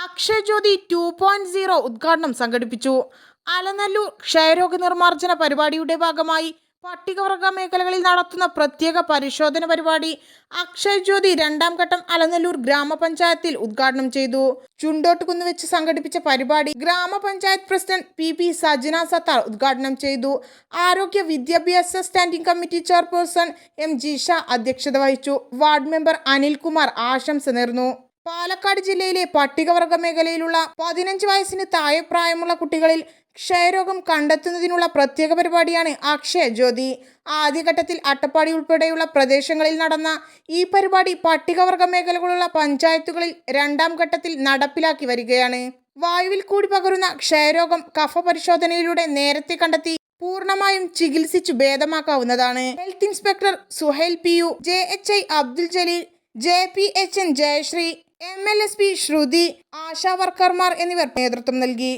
അക്ഷയജ്യോതി 2.0 ഉദ്ഘാടനം സംഘടിപ്പിച്ചു. അലനല്ലൂർ ക്ഷയരോഗ നിർമ്മാർജ്ജന പരിപാടിയുടെ ഭാഗമായി പട്ടികവർഗ മേഖലകളിൽ നടത്തുന്ന പ്രത്യേക പരിശോധന പരിപാടി അക്ഷയജ്യോതി രണ്ടാം ഘട്ടം അലനല്ലൂർ ഗ്രാമപഞ്ചായത്തിൽ ഉദ്ഘാടനം ചെയ്തു. ചുണ്ടോട്ടുകുന്ന് വെച്ച് സംഘടിപ്പിച്ച പരിപാടി ഗ്രാമപഞ്ചായത്ത് പ്രസിഡന്റ് പി സജന സത്താർ ഉദ്ഘാടനം ചെയ്തു. ആരോഗ്യ വിദ്യാഭ്യാസ standing committee chairperson M Jisha അധ്യക്ഷത വഹിച്ചു. വാർഡ് മെമ്പർ അനിൽകുമാർ ആശംസ നേർന്നു. പാലക്കാട് ജില്ലയിലെ പട്ടികവർഗ മേഖലയിലുള്ള 15 വയസ്സിന് താഴെ പ്രായമുള്ള കുട്ടികളിൽ ക്ഷയരോഗം കണ്ടെത്തുന്നതിനുള്ള പ്രത്യേക പരിപാടിയാണ് അക്ഷയജ്യോതി. ആദ്യഘട്ടത്തിൽ അട്ടപ്പാടി ഉൾപ്പെടെയുള്ള പ്രദേശങ്ങളിൽ നടന്ന ഈ പരിപാടി പട്ടികവർഗ മേഖലകളുള്ള പഞ്ചായത്തുകളിൽ രണ്ടാം ഘട്ടത്തിൽ നടപ്പിലാക്കി വരികയാണ്. വായുവിൽ കൂടി പകരുന്ന ക്ഷയരോഗം കഫ പരിശോധനയിലൂടെ നേരത്തെ കണ്ടെത്തി പൂർണ്ണമായും ചികിത്സിച്ചു ഭേദമാക്കാവുന്നതാണ്. Health inspector Suhail PU, JHI Abdul Jaleel, JPHN Jayashree, MLSP Shruti, Asha വർക്കർമാർ എന്നിവർ നേതൃത്വം നൽകി.